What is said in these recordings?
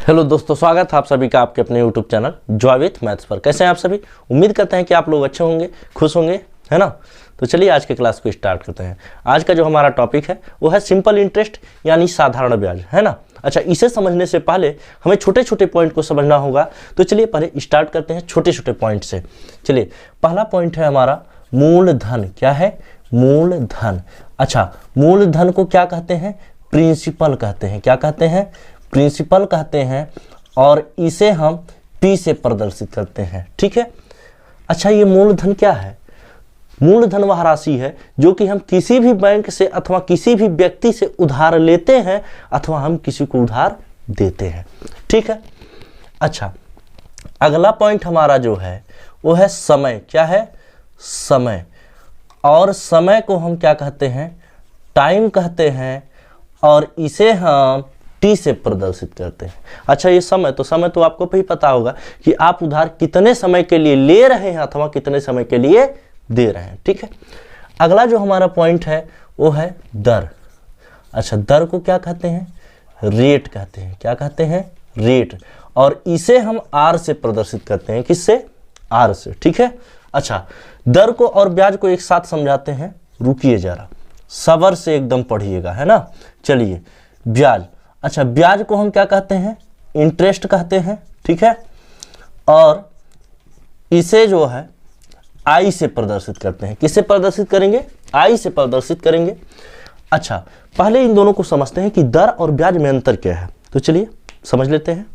Hello दोस्तों, स्वागत है आप सभी का आपके अपने YouTube channel Joy with maths पर। कैसे हैं आप सभी? उम्मीद करते हैं कि आप लोग अच्छे होंगे, खुश होंगे, है ना। तो चलिए आज के क्लास को स्टार्ट करते हैं। आज का जो हमारा टॉपिक है वो है सिंपल इंटरेस्ट यानी साधारण ब्याज, है ना। अच्छा, इसे समझने से पहले हमें छोटे छोटे पॉइंट को समझना होगा। तो चलिए पहले स्टार्ट करते हैं छोटे छोटे पॉइंट से। चलिए, पहला पॉइंट है हमारा मूलधन। क्या है? मूलधन। अच्छा, मूलधन को क्या कहते हैं? प्रिंसिपल कहते हैं। क्या कहते हैं? प्रिंसिपल कहते हैं। और इसे हम पी से प्रदर्शित करते हैं। ठीक है। अच्छा, ये मूलधन क्या है? मूलधन वह राशि है जो कि हम किसी भी बैंक से अथवा किसी भी व्यक्ति से उधार लेते हैं अथवा हम किसी को उधार देते हैं। ठीक है। अच्छा, अगला पॉइंट हमारा जो है वो है समय। क्या है? समय। और समय को हम क्या कहते हैं? टाइम कहते हैं। और इसे हम टी से प्रदर्शित करते हैं। अच्छा, ये समय तो आपको भी पता होगा कि आप उधार कितने समय के लिए ले रहे हैं अथवा कितने समय के लिए दे रहे हैं। ठीक है। अगला जो हमारा पॉइंट है वो है दर। अच्छा, दर को क्या कहते हैं? रेट कहते हैं। क्या कहते हैं? रेट। और इसे हम आर से प्रदर्शित करते हैं। किससे? आर से। ठीक है। अच्छा, दर को और ब्याज को एक साथ समझाते हैं। रुकिए जरा, सब्र से एकदम पढ़िएगा, है ना। चलिए, ब्याज। अच्छा, ब्याज को हम क्या कहते हैं? इंटरेस्ट कहते हैं। ठीक है। और इसे जो है आई से प्रदर्शित करते हैं। किससे प्रदर्शित करेंगे? आई से प्रदर्शित करेंगे। अच्छा, पहले इन दोनों को समझते हैं कि दर और ब्याज में अंतर क्या है। तो चलिए समझ लेते हैं।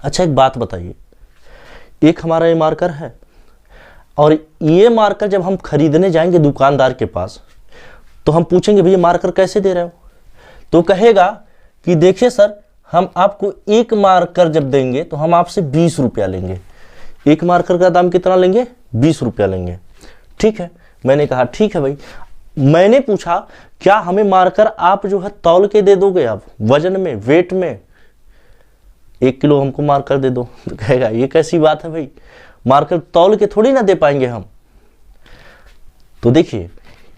अच्छा, एक बात बताइए, एक हमारा ये मार्कर है और ये मार्कर जब हम खरीदने जाएंगे दुकानदार के पास तो हम पूछेंगे भैया मार्कर कैसे दे रहे हो? तो कहेगा कि देखिए सर, हम आपको एक मार्कर जब देंगे तो हम आपसे 20 रुपया लेंगे। एक मार्कर का दाम कितना लेंगे? 20 रुपया लेंगे। ठीक है। मैंने कहा ठीक है भाई। मैंने पूछा क्या हमें मार्कर आप जो है तौल के दे दोगे? आप वजन में, वेट में 1 किलो हमको मार्कर दे दो। तो कहेगा ये कैसी बात है भाई, मार्कर तौल के थोड़ी ना दे पाएंगे हम। तो देखिए,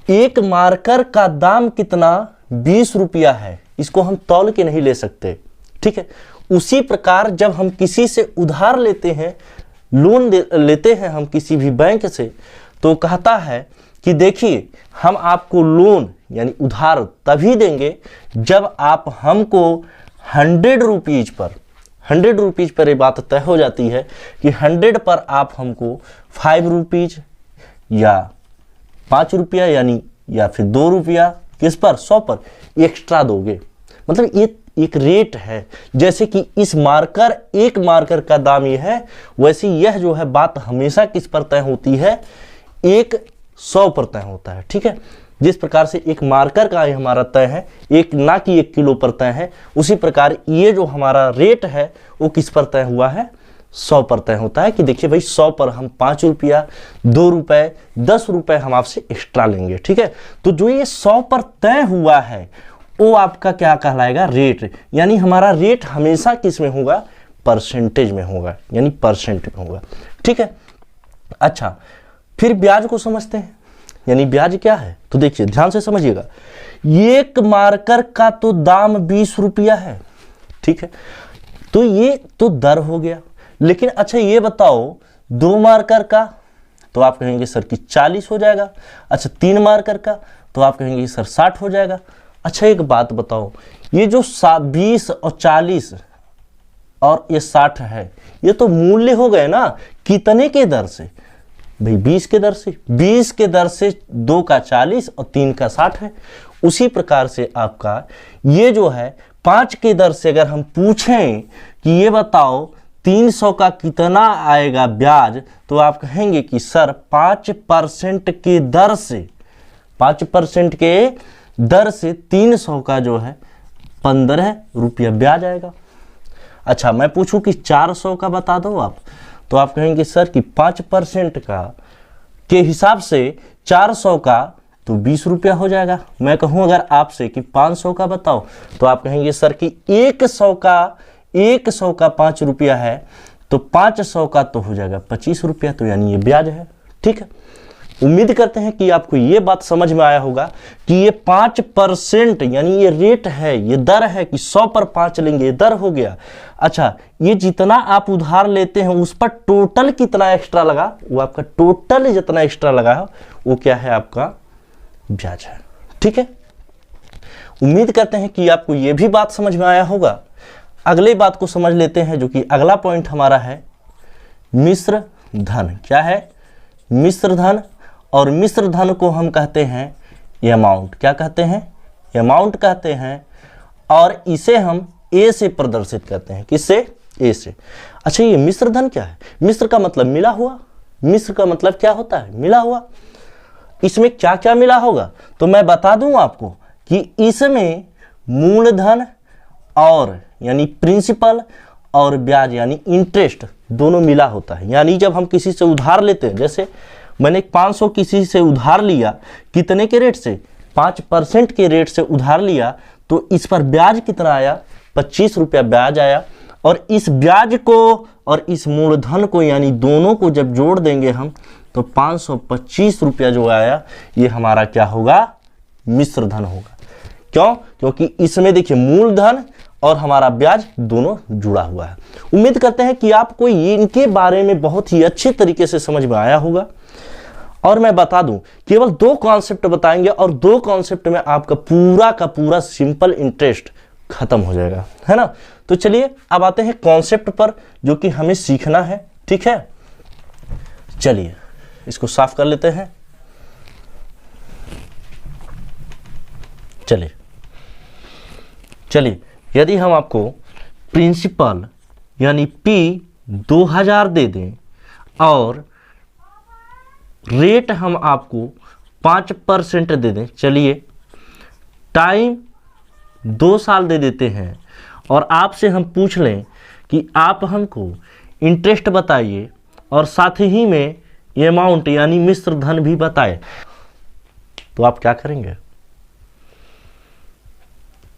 एक मार्कर का दाम कितना? 20 रुपया है। इसको हम तौल के नहीं ले सकते। ठीक है। उसी प्रकार जब हम किसी से उधार लेते हैं, लोन लेते हैं हम किसी भी बैंक से, तो कहता है कि देखिए हम आपको लोन यानी उधार तभी देंगे जब आप हमको 100 रुपीज पर ये बात तय हो जाती है कि 100 पर आप हमको 5 रुपीज या 5 रुपया यानी या फिर 2 रुपया, किस पर? 100 पर एक्स्ट्रा दोगे। मतलब ये एक रेट है। जैसे कि इस मार्कर, एक मार्कर का दाम ये है, वैसे यह जो है बात हमेशा किस पर तय होती है? एक 100 पर तय होता है। ठीक है। जिस प्रकार से एक मार्कर का ये हमारा तय है, एक ना कि 1 किलो पर तय है, उसी प्रकार ये जो हमारा रेट है वो किस पर तय हुआ है? 100 पर तय होता है कि देखिए भाई 100 पर हम 5 रुपया, 2 रुपए, 10 रुपए हम आपसे एक्स्ट्रा लेंगे। ठीक है। तो जो ये 100 पर तय हुआ है वो आपका क्या कहलाएगा? रेट। यानी हमारा रेट हमेशा किस में होगा? परसेंटेज में होगा, यानी परसेंट में होगा। ठीक है। अच्छा, फिर ब्याज को समझते हैं। यानी ब्याज क्या है? तो देखिए ध्यान से समझिएगा। एक मार्कर का तो दाम 20 रुपया है। ठीक है। तो ये तो दर हो गया। लेकिन अच्छा ये बताओ, 2 मार्कर का तो आप कहेंगे सर कि 40 हो जाएगा। अच्छा, 3 मार्कर का तो आप कहेंगे सर 60 हो जाएगा। अच्छा, एक बात बताओ, ये जो 20 और 40 और ये 60 है, ये तो मूल्य हो गए ना। कितने के दर से भाई? 20 के दर से। 20 के दर से 2 का 40 और 3 का 60 है। उसी प्रकार से आपका ये जो है 5 के दर से अगर हम पूछें कि ये बताओ 300 का कितना आएगा ब्याज, तो आप कहेंगे कि सर 5% के दर से, 5% के दर से 300 का जो है 15 रुपया ब्याज आएगा। अच्छा, मैं पूछूं कि 400 का बता दो आप, तो आप कहेंगे सर कि 5% का के हिसाब से 400 का तो 20 रुपया हो जाएगा। मैं कहूं अगर आपसे कि 500 का बताओ, तो आप कहेंगे सर कि 100 का 5 रुपया है, तो 500 का तो हो जाएगा 25 रुपया। तो यानी ये ब्याज है। ठीक है। उम्मीद करते हैं कि आपको ये बात समझ में आया होगा कि ये 5% यानी ये रेट है, ये दर है कि 100 पर 5 लेंगे, ये दर हो गया। अच्छा, ये जितना आप उधार लेते हैं उस पर टोटल कितना एक्स्ट्रा लगा, वो आपका टोटल जितना एक्स्ट्रा लगा है वो क्या है, आपका ब्याज है। ठीक है, उम्मीद करते हैं कि आपको ये भी बात समझ में आया होगा। अगले बात को समझ लेते हैं, जो कि अगला पॉइंट हमारा है मिश्र धन। क्या है, मिश्र धन। और मिश्र धन को हम कहते हैं अमाउंट। क्या कहते हैं, अमाउंट कहते हैं। और इसे हम ए से प्रदर्शित करते हैं। किससे, ए से। अच्छा, ये मिश्र धन क्या है, मिश्र का मतलब मिला हुआ। मिश्र का मतलब क्या होता है, मिला हुआ। इसमें क्या क्या मिला होगा, तो मैं बता दूं आपको कि इसमें मूलधन और यानी प्रिंसिपल और ब्याज यानी इंटरेस्ट दोनों मिला होता है। यानी जब हम किसी से उधार लेते हैं, जैसे मैंने 500 किसी से उधार लिया, कितने के रेट से, 5% के रेट से उधार लिया, तो इस पर ब्याज कितना आया, 25 रुपया ब्याज आया। और इस ब्याज को और इस मूलधन को यानी दोनों को जब जोड़ देंगे हम, तो 525 रुपया जो आया ये हमारा क्या होगा, मिश्र धन होगा। क्यों, क्योंकि इसमें देखिए मूलधन और हमारा ब्याज दोनों जुड़ा हुआ है। उम्मीद करते हैं कि आपको इनके बारे में बहुत ही अच्छे तरीके से समझ में आया होगा। और मैं बता दूं, केवल 2 कॉन्सेप्ट बताएंगे और 2 कॉन्सेप्ट में आपका पूरा का पूरा सिंपल इंटरेस्ट खत्म हो जाएगा, है ना। तो चलिए अब आते हैं कॉन्सेप्ट पर, जो कि हमें सीखना है। ठीक है, चलिए इसको साफ कर लेते हैं। चलिए यदि हम आपको प्रिंसिपल यानी P 2000 दे दें और रेट हम आपको 5% दे दें, चलिए टाइम 2 साल दे देते हैं, और आपसे हम पूछ लें कि आप हमको इंटरेस्ट बताइए और साथ ही में ये अमाउंट यानी मिश्र धन भी बताए, तो आप क्या करेंगे।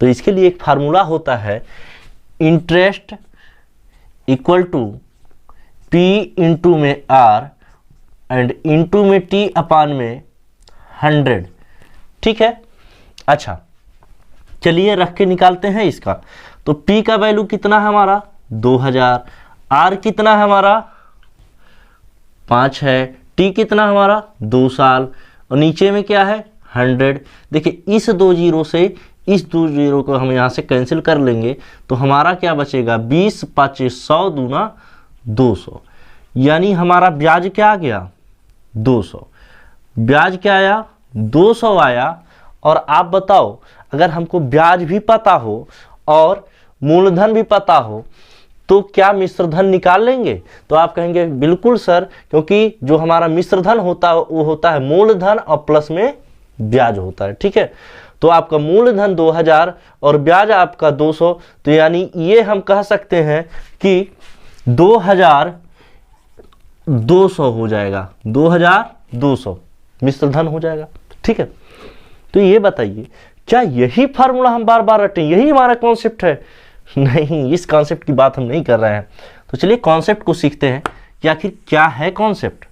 तो इसके लिए एक फार्मूला होता है, interest equal to P into में R एंड इंटू में T अपान में 100। ठीक है, अच्छा चलिए रख के निकालते हैं इसका। तो P का वैल्यू कितना है हमारा 2000, R कितना है हमारा 5 है, T कितना हमारा 2 साल, और नीचे में क्या है 100। देखिए इस 2 जीरो से इस 2 जीरो को हम यहाँ से कैंसिल कर लेंगे, तो हमारा क्या बचेगा 20 5 100 दूना 200, यानी हमारा ब्याज क्या आ गया 200। ब्याज क्या आया 200 आया। और आप बताओ, अगर हमको ब्याज भी पता हो और मूलधन भी पता हो तो क्या मिश्र धन निकाल लेंगे। तो आप कहेंगे बिल्कुल सर, क्योंकि जो हमारा मिश्र धन होता है वो होता है मूलधन और प्लस में ब्याज होता है। ठीक है, तो आपका मूलधन 2000 और ब्याज आपका 200, तो यानी ये हम कह सकते हैं कि 2200 हो जाएगा, 2200 मिश्र धन हो जाएगा। ठीक है, तो ये बताइए क्या यही फार्मूला हम बार बार रटें, यही हमारा कॉन्सेप्ट है। नहीं, इस कॉन्सेप्ट की बात हम नहीं कर रहे हैं। तो चलिए कॉन्सेप्ट को सीखते हैं कि आखिर क्या है कॉन्सेप्ट।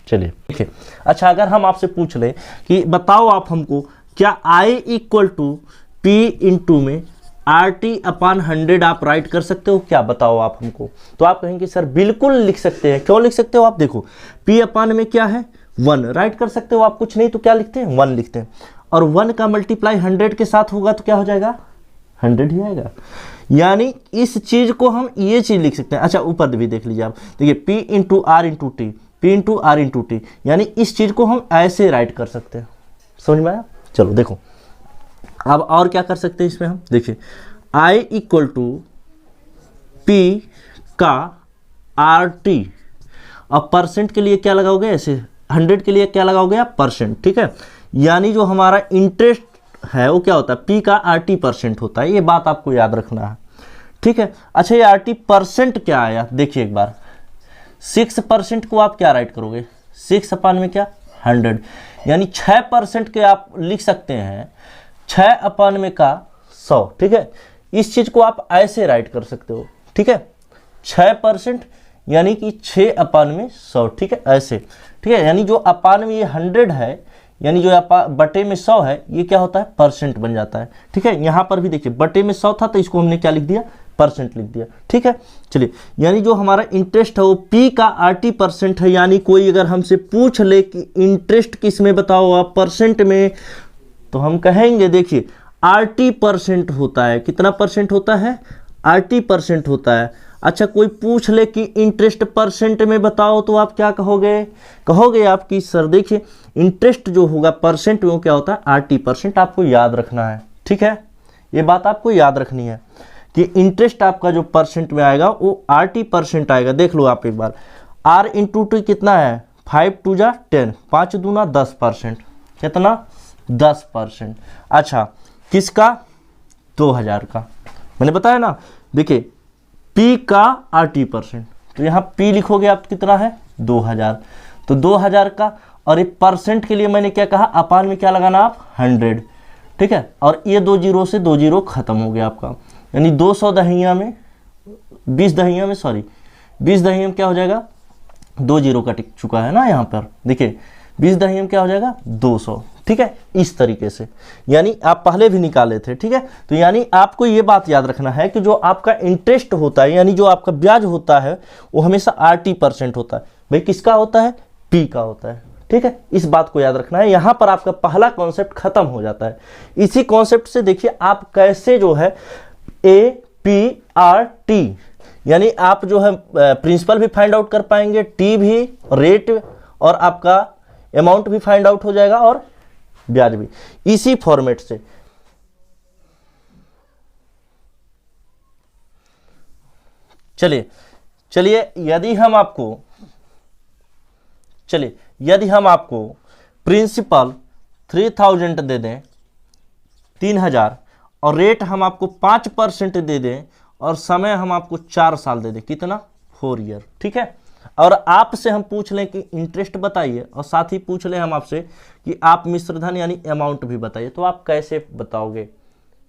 चलिए देखिए, अच्छा अगर हम आपसे पूछ लें कि बताओ आप हमको क्या I equal to P into में RT अपान 100 आप राइट कर सकते हो क्या, बताओ आप हमको। तो आप कहेंगे सर बिल्कुल लिख सकते हैं। क्यों लिख सकते हो, आप देखो P अपान में क्या है 1 राइट कर सकते हो आप, कुछ नहीं तो क्या लिखते हैं 1 लिखते हैं, और 1 का मल्टीप्लाई 100 के साथ होगा तो क्या हो जाएगा 100 ही आएगा। यानी इस चीज को हम ये चीज लिख सकते हैं। अच्छा ऊपर भी देख लीजिए आप, देखिए P into R into T, P into R into T, यानी इस चीज को हम ऐसे राइट कर सकते हैं। समझ में आया। चलो देखो अब और क्या कर सकते हैं इसमें हम, देखिए I इक्वल टू P का RT, अब परसेंट के लिए क्या लगाओगे ऐसे, 100 के लिए क्या लगाओगे आप परसेंट। ठीक है, यानी जो हमारा इंटरेस्ट है वो क्या होता है P का RT परसेंट होता है, ये बात आपको याद रखना है। ठीक है, अच्छा ये RT परसेंट क्या आया, देखिए एक बार 6% को आप क्या राइट करोगे 6 अपान में क्या 100, यानी 6% के आप लिख सकते हैं 6 अपान में का 100। ठीक है, इस चीज को आप ऐसे राइट कर सकते हो। ठीक है, 6% यानी कि 6/100, ठीक है, ऐसे, ठीक है। यानी जो अपान में ये 100 है, यानी जो बटे में 100 है, ये क्या होता है, परसेंट बन जाता है, ठीक है। यहाँ पर भी देखिए बटे में 100 था तो इसको हमने क्या लिख दिया, परसेंट लिख दिया, ठीक है। चलिए, यानी जो हमारा इंटरेस्ट है वो पी का 80% है। यानी कोई अगर हमसे पूछ ले कि इंटरेस्ट किस में बताओ आप, परसेंट में, तो हम कहेंगे देखिए 80% होता है। कितना परसेंट होता है, 80% होता है। अच्छा, कोई पूछ ले कि इंटरेस्ट परसेंट में बताओ तो आप क्या कहोगे, कहोगे आप कि सर देखिए इंटरेस्ट जो होगा परसेंट में वो क्या होता है, 80%। आपको याद रखना है, ठीक है, ये बात आपको याद रखनी है कि इंटरेस्ट आपका जो परसेंट में आएगा वो 80% आएगा। देख लो आप एक बार, R इंटू टी कितना है, 5 2 जा 10, 5 दूना 10%, कितना, 10%। अच्छा, किसका, 2000 का, मैंने बताया ना। देखिए P का 80%, तो यहाँ P लिखोगे आप, कितना है, 2000, तो 2000 का। और एक परसेंट के लिए मैंने क्या कहा, अपान में क्या लगाना आप, 100, ठीक है। और ये 2 जीरो से 2 जीरो खत्म हो गया आपका, यानी 200 दहिया में 20 दहिया में, सॉरी 20 दहिया में क्या हो जाएगा, 2 जीरो कट चुका है ना यहाँ पर, देखिए 20 दहिया में क्या हो जाएगा, 200, ठीक है। इस तरीके से, यानी आप पहले भी निकाले थे, ठीक है। तो यानी आपको ये बात याद रखना है कि जो आपका इंटरेस्ट होता है, यानी जो आपका ब्याज होता है, वो हमेशा 80% होता है। भाई किसका होता है, P का होता है, ठीक है। इस बात को याद रखना है। यहां पर आपका पहला कॉन्सेप्ट खत्म हो जाता है। इसी कॉन्सेप्ट से देखिए आप कैसे जो है APRT, यानी आप जो है प्रिंसिपल भी फाइंड आउट कर पाएंगे, टी भी, रेट और आपका अमाउंट भी फाइंड आउट हो जाएगा और ब्याज भी, इसी फॉर्मेट से। चलिए यदि हम आपको प्रिंसिपल 3000 दे दें, 3000, और रेट हम आपको 5% दे दें, और समय हम आपको 4 साल दे दें, कितना, 4 ईयर, ठीक है। और आपसे हम पूछ लें कि इंटरेस्ट बताइए, और साथ ही पूछ लें हम आपसे कि आप मिश्रधन यानी अमाउंट भी बताइए, तो आप कैसे बताओगे।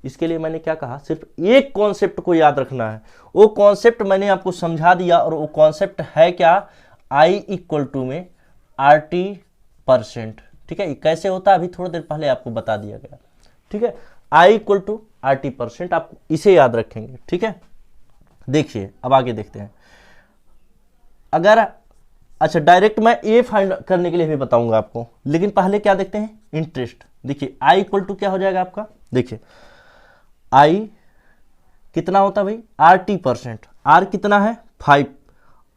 इसके लिए मैंने क्या कहा, सिर्फ एक कॉन्सेप्ट को याद रखना है। वो कॉन्सेप्ट मैंने आपको समझा दिया, और वो कॉन्सेप्ट है क्या, I इक्वल टू में RT%, ठीक है। कैसे होता है अभी थोड़ी देर पहले आपको बता दिया गया, ठीक है। I इक्वल टू RT%, आप इसे याद रखेंगे, ठीक है। देखिए अब आगे देखते हैं। अगर अच्छा, डायरेक्ट मैं ए फाइंड करने के लिए भी बताऊंगा आपको, लेकिन पहले क्या देखते हैं, इंटरेस्ट। देखिए I इक्वल टू क्या हो जाएगा आपका, देखिए I कितना होता है भाई, RT%, R कितना है 5,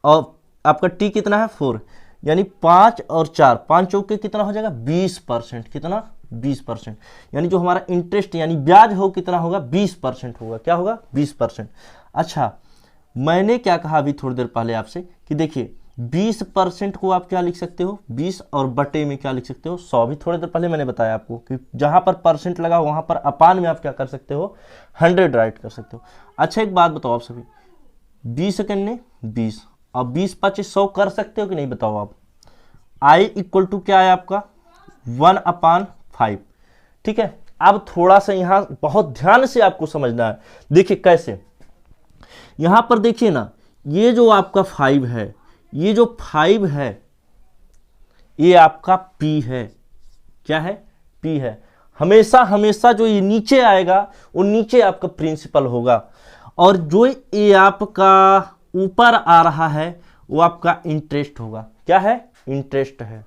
और आपका T कितना है 4, यानी 5 और 4, 5 चौके कितना हो जाएगा 20%, कितना 20%। यानी जो हमारा इंटरेस्ट यानी ब्याज हो कितना होगा, 20% होगा, क्या होगा, 20%। अच्छा, मैंने क्या कहा अभी थोड़ी देर पहले आपसे कि देखिए 20% को आप क्या लिख सकते हो, 20, और बटे में क्या लिख सकते हो, 100। भी थोड़ी देर पहले मैंने बताया आपको कि जहां पर परसेंट लगा वहां पर अपान में आप क्या कर सकते हो, 100 राइट कर सकते हो। अच्छा, एक बात बताओ आप सभी, 20 सेकंड ने 20, और 20 25 100 कर सकते हो कि नहीं, बताओ आप। I इक्वल टू क्या है आपका, 1/5, ठीक है। अब थोड़ा सा यहां बहुत ध्यान से आपको समझना है। देखिए कैसे, यहां पर देखिए ना, ये जो आपका 5 है, ये जो 5 है ये आपका P है, क्या है, P है। हमेशा जो ये नीचे आएगा वो नीचे आपका प्रिंसिपल होगा, और जो ये आपका ऊपर आ रहा है वो आपका इंटरेस्ट होगा, क्या है, इंटरेस्ट है।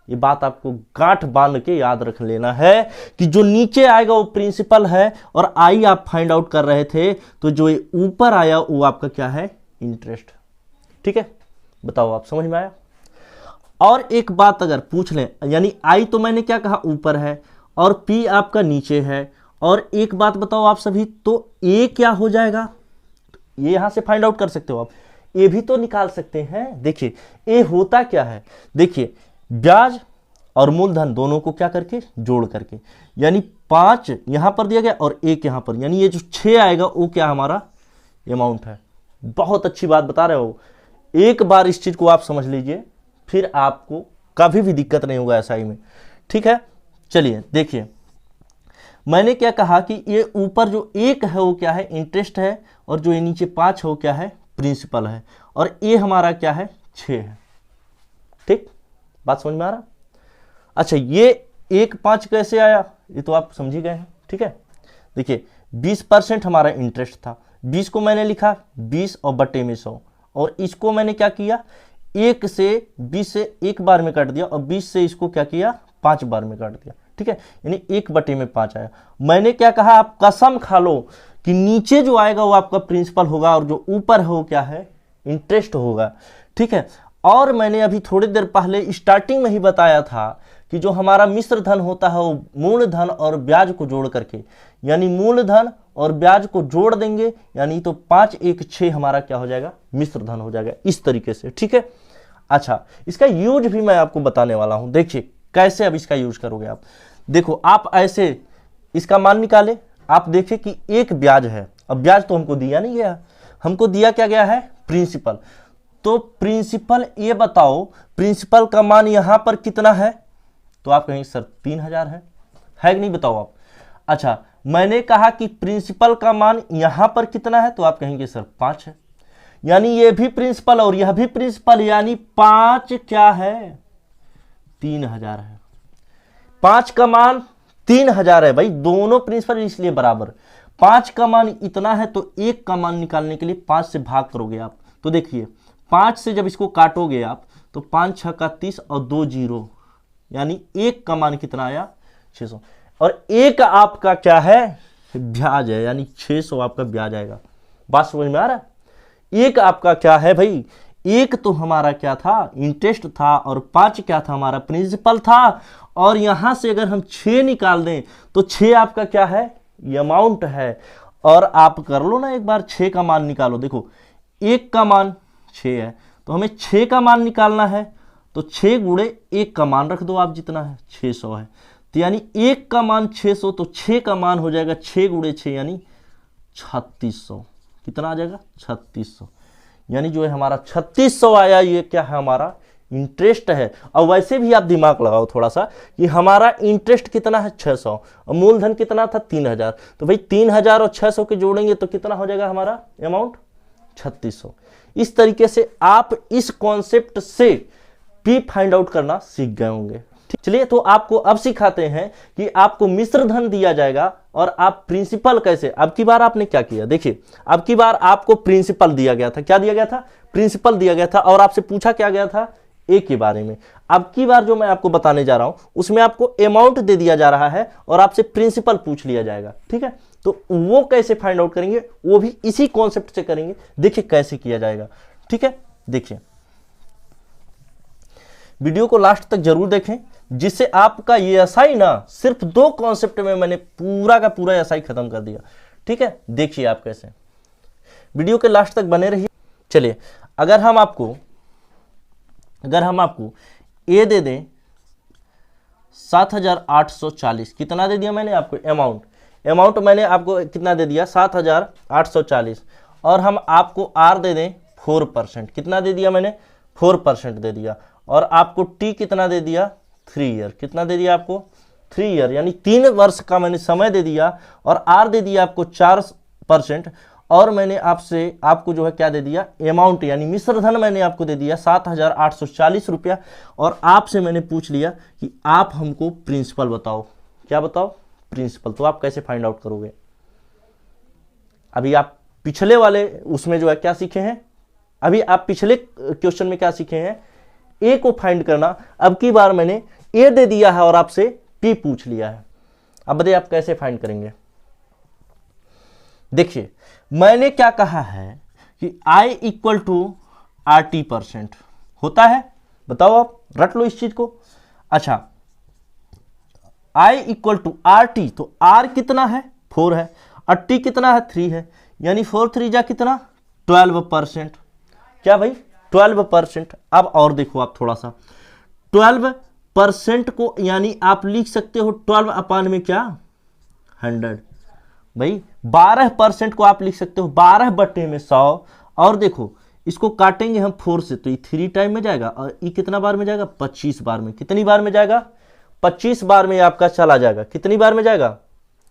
ये बात आपको गांठ बांध के याद रख लेना है कि जो नीचे आएगा वो प्रिंसिपल है, और I आप फाइंड आउट कर रहे थे, तो जो ये ऊपर आया वो आपका क्या है, इंटरेस्ट, ठीक है। बताओ आप, समझ में आया। और एक बात अगर पूछ लें, यानी I तो मैंने क्या कहा ऊपर है, और P आपका नीचे है, और एक बात बताओ आप सभी, तो A क्या हो जाएगा, ये यहां से फाइंड आउट कर सकते हो आप, A भी तो निकाल सकते हैं। देखिए A होता क्या है, देखिए ब्याज और मूलधन दोनों को क्या करके, जोड़ करके, यानी 5 यहां पर दिया गया और 1 यहां पर, यानी ये जो 6 आएगा वो क्या हमारा अमाउंट है। बहुत अच्छी बात बता रहे हो, एक बार इस चीज को आप समझ लीजिए, फिर आपको कभी भी दिक्कत नहीं होगा SI में, ठीक है। चलिए देखिए, मैंने क्या कहा कि ये ऊपर जो 1 है वो क्या है, इंटरेस्ट है, और जो ये नीचे 5 है वो क्या है, प्रिंसिपल है और ए हमारा क्या है 6 है। ठीक, बात समझ में आ रहा? अच्छा, ये 1.5 कैसे आया ये तो आप समझ ही गए हैं। ठीक है, देखिए 20% हमारा इंटरेस्ट था, 20 को मैंने लिखा 20 और बटे में 100, और इसको मैंने क्या किया 1 से 20 से 1 बार में काट दिया और 20 से इसको क्या किया 5 बार में काट दिया। ठीक है, यानी 1 बटे में 5 आया। मैंने क्या कहा, आप कसम खा लो कि नीचे जो आएगा वो आपका प्रिंसिपल होगा और जो ऊपर है वो क्या है इंटरेस्ट होगा। ठीक है, और मैंने अभी थोड़ी देर पहले स्टार्टिंग में ही बताया था कि जो हमारा मिश्र धन होता है वो मूलधन और ब्याज को जोड़ करके, यानी मूलधन और ब्याज को जोड़ देंगे, यानी तो 5 1 6 हमारा क्या हो जाएगा मिश्र धन हो जाएगा इस तरीके से। ठीक है, अच्छा इसका यूज भी मैं आपको बताने वाला हूं। देखिए कैसे अब इसका यूज करोगे आप। देखो आप ऐसे इसका मान निकाले, आप देखें कि एक ब्याज है, अब ब्याज तो हमको दिया नहीं गया, हमको दिया क्या गया है प्रिंसिपल। तो प्रिंसिपल ये बताओ प्रिंसिपल का मान यहां पर कितना है, तो आप कहेंगे सर 3000 है कि नहीं, बताओ आप। अच्छा मैंने कहा कि प्रिंसिपल का मान यहां पर कितना है, तो आप कहेंगे सर 5 है, यानी ये भी प्रिंसिपल और यह भी प्रिंसिपल, यानी 5 क्या है 3000 है। 5 का मान 3000 है भाई, दोनों प्रिंसिपल इसलिए बराबर। 5 का मान इतना है तो 1 का मान निकालने के लिए 5 से भाग करोगे आप, तो देखिए 5 से जब इसको काटोगे आप तो 5 6 का 30 और 2 0, यानी 1 का मान कितना आया 600, और 1 आपका क्या है ब्याज है, यानी 600 आपका ब्याज आएगा। बात समझ में आ रहा है? 1 आपका क्या है भाई, 1 तो हमारा क्या था इंटरेस्ट था और 5 क्या था हमारा प्रिंसिपल था, और यहां से अगर हम 6 निकाल दें तो 6 आपका क्या है ये अमाउंट है। और आप कर लो ना एक बार 6 का मान निकालो, देखो 1 का मान 6 है तो हमें 6 का मान निकालना है, तो 6 गुणे 1 का मान रख दो आप जितना है 600 है, तो यानी 1 का मान 600, तो 6 का मान हो जाएगा 6 गुणे 6 यानी 3600। कितना आ जाएगा 3600, यानी जो है हमारा 3600 आया, ये क्या है हमारा इंटरेस्ट है। और वैसे भी आप दिमाग लगाओ थोड़ा सा कि हमारा इंटरेस्ट कितना है 600 और मूलधन कितना था 3000, तो भाई 3000 और 600 के जोड़ेंगे तो कितना हो जाएगा हमारा अमाउंट 3600। इस तरीके से आप इस कॉन्सेप्ट से पी फाइंड आउट करना सीख गए होंगे। ठीक, चलिए तो आपको अब सिखाते हैं कि आपको मिश्र धन दिया जाएगा और आप प्रिंसिपल कैसे। अब की बार आपने क्या किया, देखिए अब की बार आपको प्रिंसिपल दिया गया था, क्या दिया गया था प्रिंसिपल दिया गया था, और आपसे पूछा क्या गया था ए के बारे में। अब की बार जो मैं आपको बताने जा रहा हूं उसमें आपको अमाउंट दे दिया जा रहा है और आपसे प्रिंसिपल पूछ लिया जाएगा। ठीक है, तो वो कैसे फाइंड आउट करेंगे वो भी इसी कॉन्सेप्ट से करेंगे, देखिए कैसे किया जाएगा। ठीक है, देखिए वीडियो को लास्ट तक जरूर देखें, जिससे आपका ये एसआई ना सिर्फ 2 कॉन्सेप्ट में मैंने पूरा का पूरा एसआई खत्म कर दिया। ठीक है, देखिए आप कैसे, वीडियो के लास्ट तक बने रहिए। चलिए अगर हम आपको ए दे दें 7840, कितना दे दिया मैंने आपको अमाउंट मैंने आपको कितना दे दिया 7840, और हम आपको आर दे दें 4%, कितना दे दिया मैंने 4% दे दिया, और आपको टी कितना दे दिया 3 ईयर, कितना दे दिया आपको 3 ईयर, यानी 3 वर्ष का मैंने समय दे दिया, और आर दे दिया आपको 4%, और मैंने आपको जो है क्या दे दिया अमाउंट, यानी मिश्र धन मैंने आपको दे दिया 7840 रुपया, और आपसे मैंने पूछ लिया कि आप हमको प्रिंसिपल बताओ, क्या बताओ प्रिंसिपल। तो आप कैसे फाइंड आउट करोगे, अभी आप पिछले वाले उसमें जो है क्या सीखे हैं, अभी आप पिछले क्वेश्चन में क्या सीखे हैं ए को फाइंड करना। अब की बार मैंने ए दे दिया है और आपसे पी पूछ लिया है, अब बताइए आप कैसे फाइंड करेंगे। देखिए मैंने क्या कहा है कि I इक्वल टू RT% होता है, बताओ आप रट लो इस चीज को। अच्छा I इक्वल टू RT, तो R कितना है 4 है और T कितना है 3 है, यानी 4 3 जा कितना 12%, क्या भाई 12%। अब और देखो आप थोड़ा सा 12% को यानी आप लिख सकते हो 12 अपान में क्या 100, भाई 12% को आप लिख सकते हो 12 बटे में 100, और देखो इसको काटेंगे हम 4 से तो ये 3 टाइम में जाएगा, और ये कितना बार में जाएगा 25 बार में, कितनी बार में जाएगा 25 बार में आपका चला जाएगा, कितनी बार में जाएगा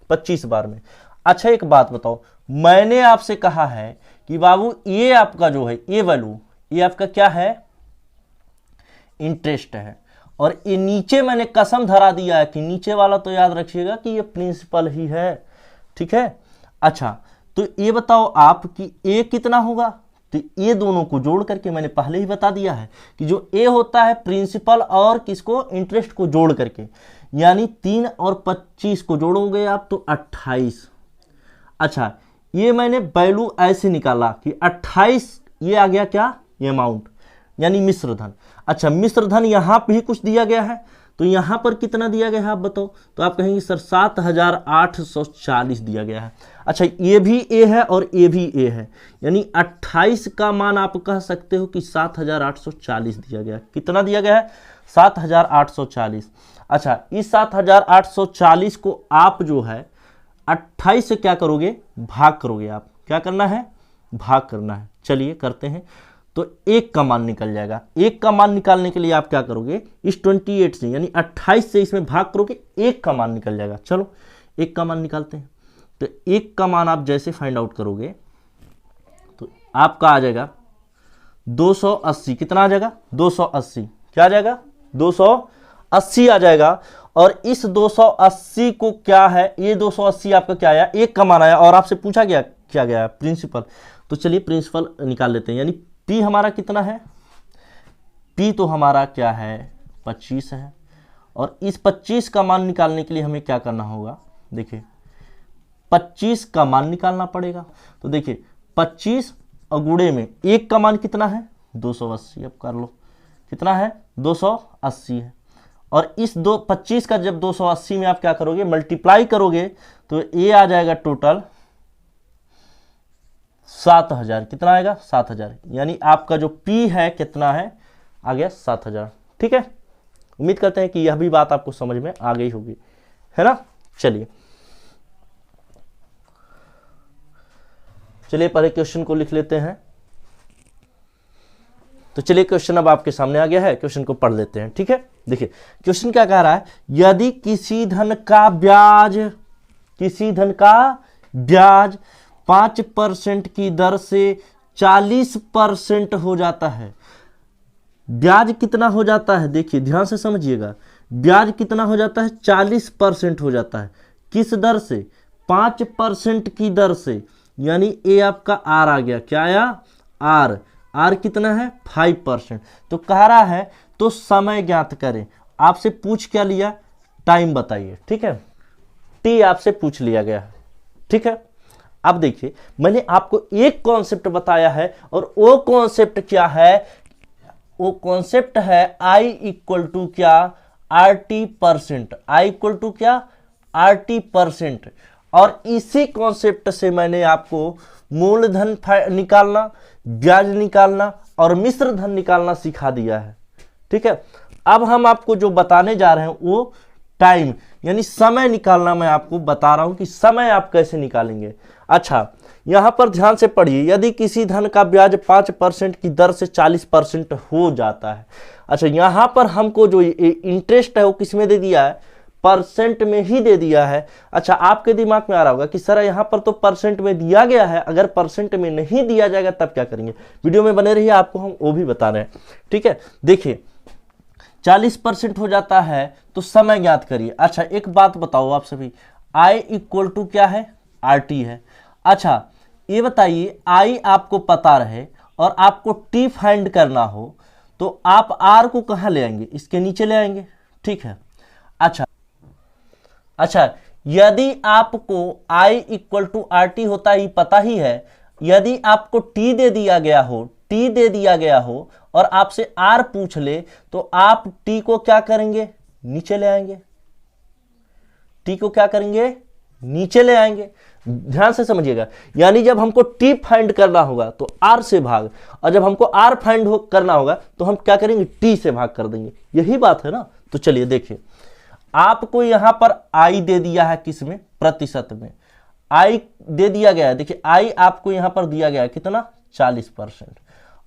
25 बार में। अच्छा एक बात बताओ, मैंने आपसे कहा है कि बाबू ये आपका जो है ये वैल्यू, ये आपका क्या है, इंटरेस्ट है, और ये नीचे मैंने कसम धरा दिया है कि नीचे वाला तो याद रखिएगा कि ये प्रिंसिपल ही है, ठीक है। अच्छा तो ये बताओ आप कि ए कितना होगा, तो ये दोनों को जोड़ करके मैंने पहले ही बता दिया है कि जो ए होता है प्रिंसिपल और किसको, इंटरेस्ट को जोड़ करके, यानी 3 और 25 को जोड़ोगे आप तो 28। अच्छा ये मैंने वैल्यू ऐसे निकाला कि 28, ये आ गया क्या, ये अमाउंट यानी मिश्र धन। अच्छा मिश्र धन यहाँ पे ही कुछ दिया गया है, तो यहाँ पर कितना दिया गया है आप बताओ, तो आप कहेंगे सर 7840 दिया गया है। अच्छा ये भी ए है और ये भी ए है, यानी 28 का मान आप कह सकते हो कि 7840 दिया गया। कितना दिया गया है, 7840। अच्छा इस 7840 को आप जो है 28 से क्या करोगे, भाग करोगे। आप क्या करना है, भाग करना है। चलिए करते हैं, तो 1 का मान निकल जाएगा। 1 का मान निकालने के लिए आप क्या करोगे, इस 28 से यानी 28 से इसमें भाग करोगे, 1 का मान निकल जाएगा। चलो 1 का मान निकालते हैं। तो 1 का मान आप जैसे फाइंड आउट करोगे तो आपका आ जाएगा 280। कितना आ जाएगा, 280। क्या आ जाएगा, 280 आ जाएगा। और इस 280 को क्या है, ये 280 आपका क्या आया, 1 का मान आया, और आपसे पूछा गया क्या गया, प्रिंसिपल। तो चलिए प्रिंसिपल निकाल लेते हैं, यानी P हमारा कितना है, P तो हमारा क्या है 25 है। और इस 25 का मान निकालने के लिए हमें क्या करना होगा, देखिए 25 का मान निकालना पड़ेगा। तो देखिए 25 और गुणे में 1 का मान कितना है, 280। अब कर लो कितना है, 280 है। और इस 25 का जब 280 में आप क्या करोगे, मल्टीप्लाई करोगे, तो ये आ जाएगा टोटल 7000। कितना आएगा, 7000। यानी आपका जो P है कितना है, आ गया 7000। ठीक है, उम्मीद करते हैं कि यह भी बात आपको समझ में आ गई होगी, है ना। चलिए पहले क्वेश्चन को लिख लेते हैं। तो चलिए क्वेश्चन अब आपके सामने आ गया है, क्वेश्चन को पढ़ लेते हैं। ठीक है, देखिए क्वेश्चन क्या कह रहा है, यदि किसी धन का ब्याज 5% की दर से 40% हो जाता है। ब्याज कितना हो जाता है, देखिए ध्यान से समझिएगा, ब्याज कितना हो जाता है, 40% हो जाता है। किस दर से, 5% की दर से, यानी ये आपका आर आ गया। क्या आया, आर कितना है, 5%। तो कह रहा है तो समय ज्ञात करें। आपसे पूछ क्या लिया, टाइम बताइए। ठीक है, टी आपसे पूछ लिया गया है। ठीक है, अब देखिए मैंने आपको एक कॉन्सेप्ट बताया है, और वो कॉन्सेप्ट क्या है, वो कॉन्सेप्ट है I इक्वल टू क्या, RT%। I इक्वल टू क्या, RT%। और इसी कॉन्सेप्ट से मैंने आपको मूलधन निकालना, ब्याज निकालना और मिश्र धन निकालना सिखा दिया है। ठीक है, अब हम आपको जो बताने जा रहे हैं वो टाइम यानी समय निकालना मैं आपको बता रहा हूं कि समय आप कैसे निकालेंगे। अच्छा यहां पर ध्यान से पढ़िए, यदि किसी धन का ब्याज 5% की दर से 40% हो जाता है। अच्छा यहां पर हमको जो इंटरेस्ट है वो किस में दे दिया है, परसेंट में ही दे दिया है। अच्छा आपके दिमाग में आ रहा होगा कि सर यहां पर तो परसेंट में दिया गया है, अगर परसेंट में नहीं दिया जाएगा तब क्या करेंगे। वीडियो में बने रहिए, आपको हम वो भी बता रहे हैं। ठीक है, देखिए 40% हो जाता है तो समय ज्ञात करिए। अच्छा एक बात बताओ आप सभी, I इक्वल टू क्या है, RT है। अच्छा ये बताइए I आपको पता रहे और आपको T फाइंड करना हो तो आप R को कहाँ ले आएंगे, इसके नीचे ले आएंगे। ठीक है, अच्छा यदि आपको I इक्वल टू RT होता ही पता ही है, यदि आपको T दे दिया गया हो और आपसे R पूछ ले तो आप T को क्या करेंगे, नीचे ले आएंगे। T को क्या करेंगे, नीचे ले आएंगे। ध्यान से समझिएगा, यानी जब हमको T फाइंड करना होगा तो R से भाग, और जब हमको R फाइंड करना होगा तो हम क्या करेंगे, T से भाग कर देंगे। यही बात है ना। तो चलिए देखिए, आपको यहां पर I दे दिया है, किसमें, प्रतिशत में I दे दिया गया है। देखिए I आपको यहां पर दिया गया है कितना, 40%,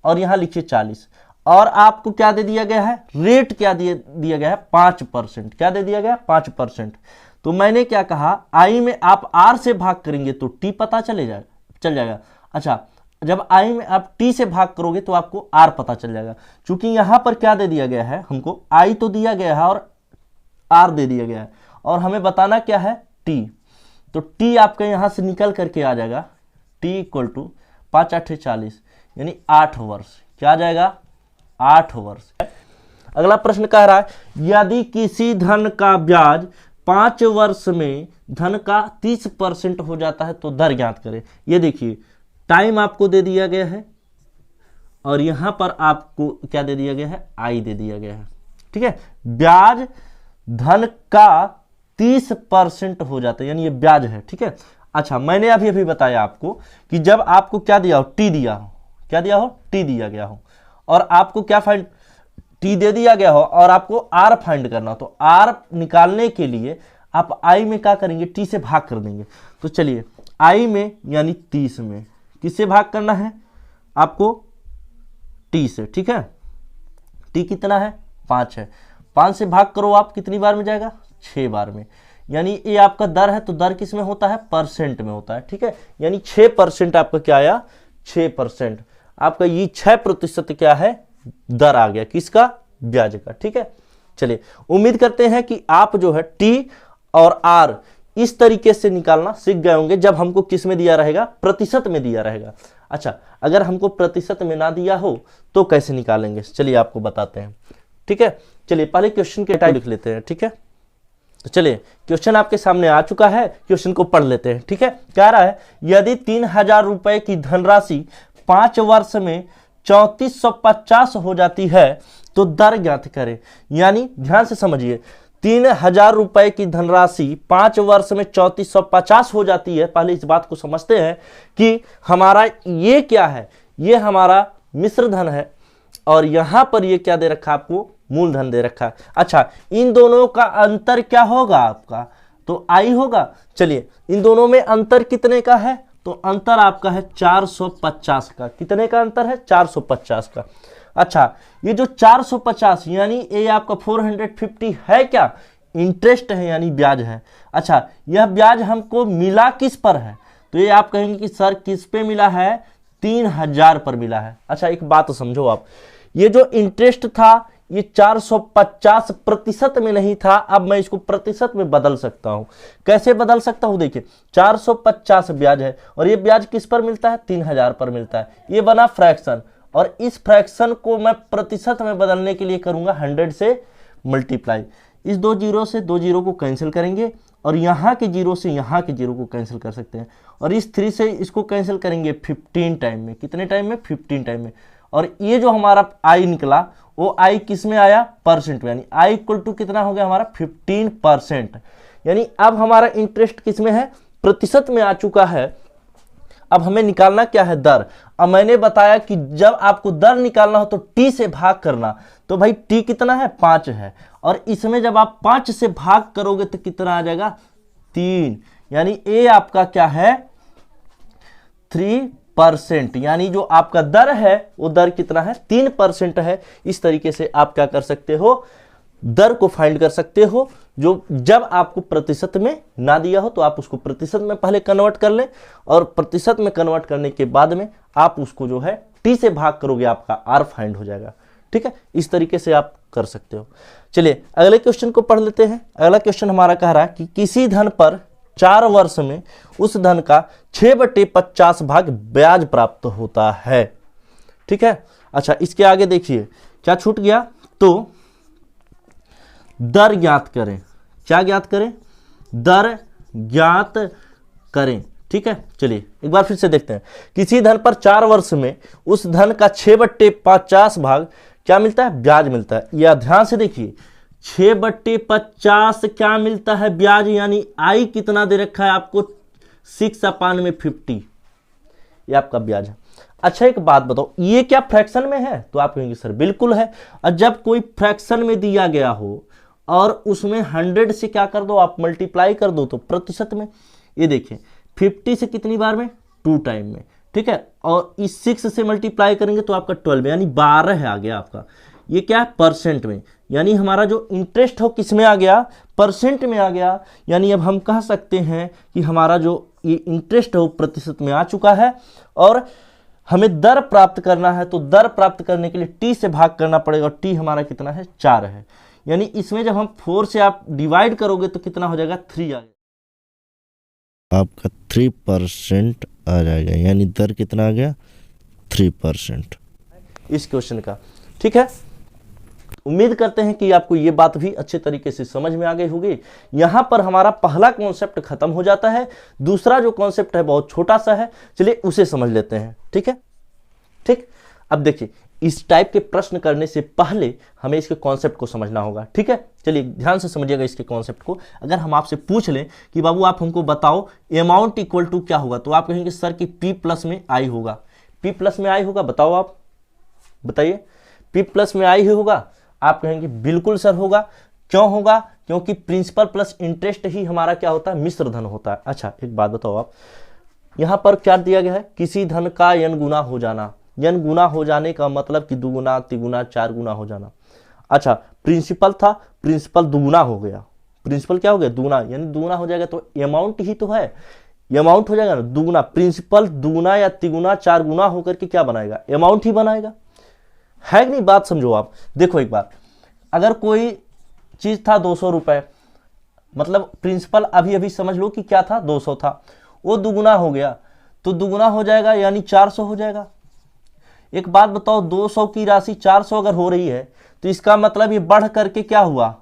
और यहां लिखिए 40। और आपको क्या दे दिया गया है, रेट क्या दिया गया है, 5%। क्या दे दिया गया, 5%। तो मैंने क्या कहा, I में आप R से भाग करेंगे तो T पता चल जाएगा। अच्छा जब आई में आप टी से भाग करोगे तो आपको आर पता चल जाएगा। क्योंकि यहां पर क्या दे दिया गया है, हमको आई तो दिया गया है और आर दे दिया गया है, और हमें बताना क्या है, टी। तो टी आपका यहां से निकल करके आ जाएगा टी इक्वल टू 5 8 40 यानी 8 वर्ष। क्या आ जाएगा, 8 वर्ष। अगला प्रश्न कह रहा है यदि किसी धन का ब्याज 5 वर्ष में धन का 30% हो जाता है तो दर ज्ञात करें। ये देखिए टाइम आपको दे दिया गया है और यहां पर आपको क्या दे दिया गया है, आई दे दिया गया है। ठीक है, ब्याज धन का 30% हो जाता है यानी ये ब्याज है। ठीक है, अच्छा मैंने अभी बताया आपको कि जब आपको क्या दिया हो, टी दिया हो, क्या दिया हो, टी दिया गया हो, और आपको क्या फाइंड, टी दे दिया गया हो और आपको आर फाइंड करना हो, तो आर निकालने के लिए आप आई में क्या करेंगे, टी से भाग कर देंगे। तो चलिए आई में यानी 30 में किससे भाग करना है आपको, टी से। ठीक है, टी कितना है, 5 है, 5 से भाग करो आप, कितनी बार में जाएगा, 6 बार में। यानी ये आपका दर है, तो दर किस में होता है, परसेंट में होता है। ठीक है, यानी 6% आपका क्या आया, 6%। आपका ये 6% क्या है, दर आ गया, किसका, ब्याज का। ठीक है, चलिए उम्मीद करते हैं कि आप जो है टी और आर इस तरीके से निकालना सीख गए होंगे जब हमको किस में दिया रहेगा, प्रतिशत में दिया रहेगा। अच्छा, अगर हमको प्रतिशत में ना दिया हो तो कैसे निकालेंगे, चलिए आपको बताते हैं। ठीक है, चलिए पहले क्वेश्चन के टाइप लिख लेते हैं। ठीक है, तो चलिए क्वेश्चन आपके सामने आ चुका है, क्वेश्चन को पढ़ लेते हैं। ठीक है, कह रहा है यदि 3000 रुपए की धनराशि 5 वर्ष में 3450 हो जाती है तो दर ज्ञात करें। यानी ध्यान से समझिए, 3000 रुपए की धनराशि 5 वर्ष में 3450 हो जाती है। पहले इस बात को समझते हैं कि हमारा ये क्या है, ये हमारा मिश्र धन है और यहां पर ये क्या दे रखा है, आपको मूलधन दे रखा है। अच्छा, इन दोनों का अंतर क्या होगा आपका, तो आई होगा। चलिए इन दोनों में अंतर कितने का है, तो अंतर आपका है 450 का। कितने का अंतर है, 450 का। अच्छा, ये जो 450 यानी ये आपका 450 है क्या, इंटरेस्ट है यानी ब्याज है। अच्छा, यह ब्याज हमको मिला किस पर है, तो ये आप कहेंगे कि सर किस पे मिला है, 3000 पर मिला है। अच्छा, एक बात समझो आप, ये जो इंटरेस्ट था ये 450% में नहीं था, अब मैं इसको प्रतिशत में बदल सकता हूं। कैसे बदल सकता हूं, देखिए 450 ब्याज है और ये ब्याज किस पर मिलता है, 3000 पर मिलता है। ये बना फ्रैक्शन और इस फ्रैक्शन को मैं प्रतिशत में बदलने के लिए करूंगा 100 से मल्टीप्लाई। इस 2 जीरो से 2 जीरो को कैंसिल करेंगे और यहाँ के जीरो से यहाँ के जीरो को कैंसिल कर सकते हैं, और इस 3 से इसको कैंसिल करेंगे 15 टाइम में। कितने टाइम में, 15 टाइम में। और ये जो हमारा आई निकला वो आई किस में आया, परसेंट में, यानी आई इक्वल टू कितना हो गया हमारा, 15%। यानी अब हमारा इंटरेस्ट किस में है, प्रतिशत में आ चुका है। अब हमें निकालना क्या है, दर। अब मैंने बताया कि जब आपको दर निकालना हो तो टी से भाग करना, तो भाई टी कितना है, 5 है, और इसमें जब आप 5 से भाग करोगे तो कितना आ जाएगा, 3। यानी ए आपका क्या है, 3%। यानी जो आपका दर है वो दर कितना है, 3% है। इस तरीके से आप क्या कर सकते हो, दर को फाइंड कर सकते हो। जो जब आपको प्रतिशत में ना दिया हो तो आप उसको प्रतिशत में पहले कन्वर्ट कर लें, और प्रतिशत में कन्वर्ट करने के बाद में आप उसको जो है टी से भाग करोगे, आपका आर फाइंड हो जाएगा। ठीक है, इस तरीके से आप कर सकते हो। चलिए अगले क्वेश्चन को पढ़ लेते हैं। अगला क्वेश्चन हमारा कह रहा है कि किसी धन पर 4 वर्ष में उस धन का 6/50 भाग ब्याज प्राप्त होता है। ठीक है, अच्छा इसके आगे देखिए क्या छूट गया, तो दर ज्ञात करें। क्या ज्ञात करें, दर ज्ञात करें। ठीक है, चलिए एक बार फिर से देखते हैं। किसी धन पर 4 वर्ष में उस धन का 6/50 भाग क्या मिलता है, ब्याज मिलता है। या ध्यान से देखिए, 6/50 क्या मिलता है, ब्याज। यानी आई कितना दे रखा है आपको, 6/50, ये आपका ब्याज है। अच्छा एक बात बताओ, ये क्या फ्रैक्शन में है, तो आप कहेंगे सर बिल्कुल है। और जब कोई फ्रैक्शन में दिया गया हो और उसमें 100 से क्या कर दो, आप मल्टीप्लाई कर दो तो प्रतिशत में। ये देखिए 50 से कितनी बार में, 2 टाइम में। ठीक है, और इस 6 से मल्टीप्लाई करेंगे तो आपका 12 यानी 12 आ गया आपका। ये क्या है, परसेंट में। यानी हमारा जो इंटरेस्ट हो किस में आ गया, परसेंट में आ गया। यानी अब हम कह सकते हैं कि हमारा जो ये इंटरेस्ट हो प्रतिशत में आ चुका है और हमें दर प्राप्त करना है, तो दर प्राप्त करने के लिए t से भाग करना पड़ेगा, और t हमारा कितना है 4 है। यानी इसमें जब हम 4 से आप डिवाइड करोगे तो कितना हो जाएगा 3 आ जाएगा, आपका 3% आ जाएगा, यानी दर कितना आ गया 3% इस क्वेश्चन का। ठीक है, उम्मीद करते हैं कि आपको ये बात भी अच्छे तरीके से समझ में आ गई होगी। यहां पर हमारा पहला कॉन्सेप्ट खत्म हो जाता है, दूसरा जो कॉन्सेप्ट है बहुत छोटा सा है, चलिए उसे समझ लेते हैं। ठीक है, ठीक। अब देखिए, इस टाइप के प्रश्न करने से पहले हमें इसके कॉन्सेप्ट को समझना होगा। ठीक है, चलिए ध्यान से समझिएगा इसके कॉन्सेप्ट को। अगर हम आपसे पूछ लें कि बाबू आप हमको बताओ अमाउंट इक्वल टू क्या होगा, तो आप कहेंगे सर कि P प्लस में I होगा। P प्लस में I होगा, बताओ आप बताइए, P प्लस में I ही होगा? आप कहेंगे बिल्कुल सर होगा। क्यों होगा? क्योंकि प्रिंसिपल प्लस इंटरेस्ट ही हमारा क्या होता है, मिश्र धन होता है। अच्छा एक बात बताओ आप, यहां पर क्या दिया गया है, किसी धन का n गुना हो जाना। n गुना हो जाने का मतलब कि दुगुना, तिगुना, 4 गुना हो जाना। अच्छा प्रिंसिपल था, प्रिंसिपल दुगुना हो गया, प्रिंसिपल क्या हो गया दुगुना, यानी दुगुना हो जाएगा, तो अमाउंट ही तो है, अमाउंट हो जाएगा ना दुगुना। प्रिंसिपल दुगुना या तिगुना 4 गुना होकर के क्या बनाएगा, अमाउंट ही बनाएगा, है कि नहीं? बात समझो आप। देखो एक बार, अगर कोई चीज था 200 रुपए, मतलब प्रिंसिपल अभी अभी समझ लो कि क्या था 200 था, वो दुगुना हो गया तो दुगुना हो जाएगा, यानी 400 हो जाएगा। एक बात बताओ, 200 की राशि 400 अगर हो रही है तो इसका मतलब ये बढ़ करके क्या हुआ,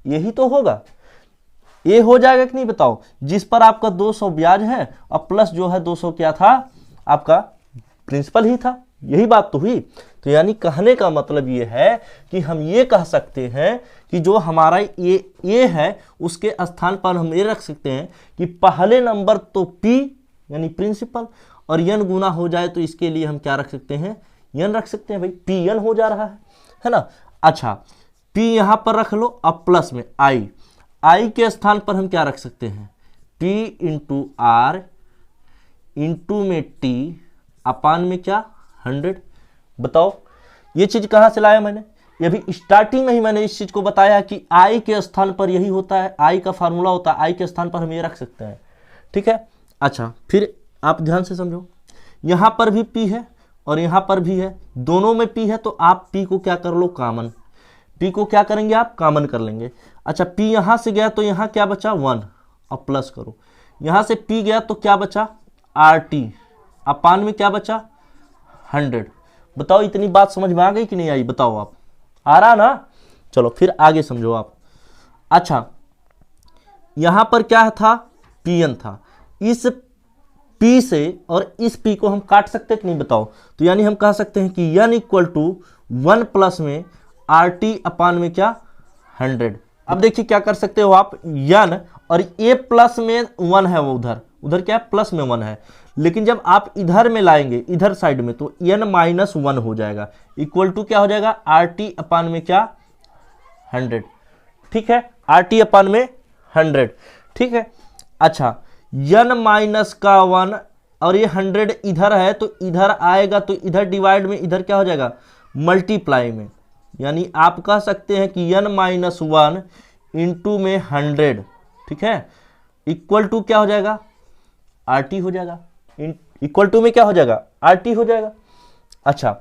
यही तो होगा, ये हो जाएगा कि नहीं बताओ। जिस पर आपका 200 ब्याज है और प्लस जो है 200 क्या था, आपका प्रिंसिपल ही था, यही बात तो हुई। तो यानी कहने का मतलब ये है कि हम ये कह सकते हैं कि जो हमारा ये है उसके स्थान पर हम ये रख सकते हैं कि पहले नंबर तो P यानी प्रिंसिपल, और n गुना हो जाए तो इसके लिए हम क्या रख सकते हैं, n रख सकते हैं। भाई Pn हो जा रहा है ना। अच्छा P यहां पर रख लो, अब प्लस में I के स्थान पर हम क्या रख सकते हैं, P इंटू R इंटू में T अपान में क्या 100। बताओ ये चीज कहां से लाया मैंने, ये भी स्टार्टिंग में ही मैंने इस चीज को बताया कि I के स्थान पर यही होता है, I का फार्मूला होता है, I के स्थान पर हम ये रख सकते हैं। ठीक है, अच्छा फिर आप ध्यान से समझो, यहां पर भी P है और यहां पर भी है, दोनों में P है, तो आप P को क्या कर लो कॉमन, P को क्या करेंगे आप कॉमन कर लेंगे। अच्छा P यहां से गया तो यहां क्या बचा 1 और प्लस करो, यहां से P गया तो क्या बचा RT अपान में क्या बचा 100। बताओ इतनी बात समझ में आ गई कि नहीं आई, बताओ आप, आ रहा ना। चलो फिर आगे समझो आप। अच्छा यहां पर क्या था, Pn था, इस P से और इस P को हम काट सकते हैं कि नहीं बताओ। तो यानी हम कह सकते हैं कि n इक्वल टू 1 प्लस में RT अपान में क्या 100। अब देखिए क्या कर सकते हो आप, n और a प्लस में 1 है, वो उधर क्या है प्लस में 1 है, लेकिन जब आप इधर में लाएंगे इधर साइड में तो n माइनस 1 हो जाएगा, इक्वल टू क्या हो जाएगा RT अपान में क्या 100। ठीक है, RT अपान में 100। ठीक है, अच्छा n माइनस का 1 और ये 100 इधर है तो इधर आएगा, तो इधर डिवाइड में इधर क्या हो जाएगा मल्टीप्लाई में, यानी आप कह सकते हैं कि n माइनस 1 इंटू में 100। ठीक है, इक्वल टू क्या हो जाएगा RT हो जाएगा, इक्वल टू में क्या हो जाएगा RT हो जाएगा। अच्छा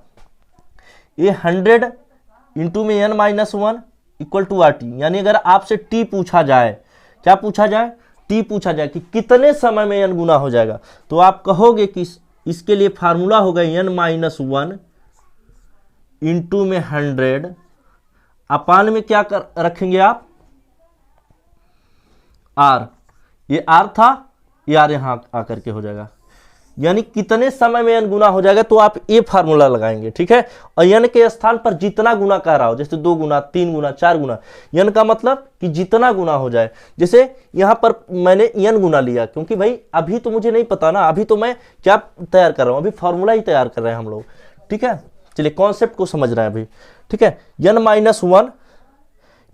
ये 100 इंटू में n minus 1 equal to RT, यानी अगर आपसे T पूछा जाए, क्या पूछा जाए, T पूछा जाए कि कितने समय में n गुना हो जाएगा, तो आप कहोगे कि इसके लिए फार्मूला होगा n माइनस 1 इंटू में 100 अपान में क्या रखेंगे आप R, ये R था, ये R यहां आकर के हो जाएगा, यानी कितने समय में n गुना हो जाएगा, तो आप ये फार्मूला लगाएंगे। ठीक है, और n के स्थान पर जितना गुना कह रहा हो, जैसे 2 गुना 3 गुना 4 गुना, n का मतलब कि जितना गुना हो जाए। जैसे यहां पर मैंने n गुना लिया, क्योंकि भाई अभी तो मुझे नहीं पता ना, अभी तो मैं क्या तैयार कर रहा हूं, अभी फार्मूला ही तैयार कर रहे हैं हम लोग। ठीक है, चलिए कॉन्सेप्ट को समझ रहे हैं अभी। ठीक है, n माइनस 1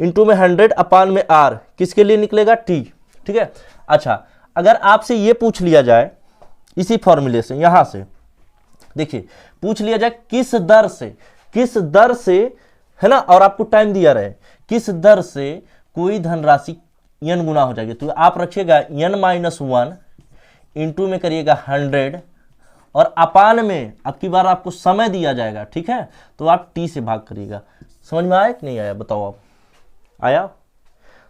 इंटू में 100 अपान में R किसके लिए निकलेगा T। ठीक है, अच्छा अगर आपसे ये पूछ लिया जाए इसी फॉर्मूले से, यहां से देखिए पूछ लिया जाए किस दर से है ना, और आपको टाइम दिया रहे किस दर से कोई धनराशि n गुना हो जाएगी, तो आप रखिएगा n माइनस 1 इंटू में करिएगा 100 और अपान में अब की बार आपको समय दिया जाएगा, ठीक है, तो आप टी से भाग करिएगा। समझ में आया कि नहीं आया, बताओ आप, आया?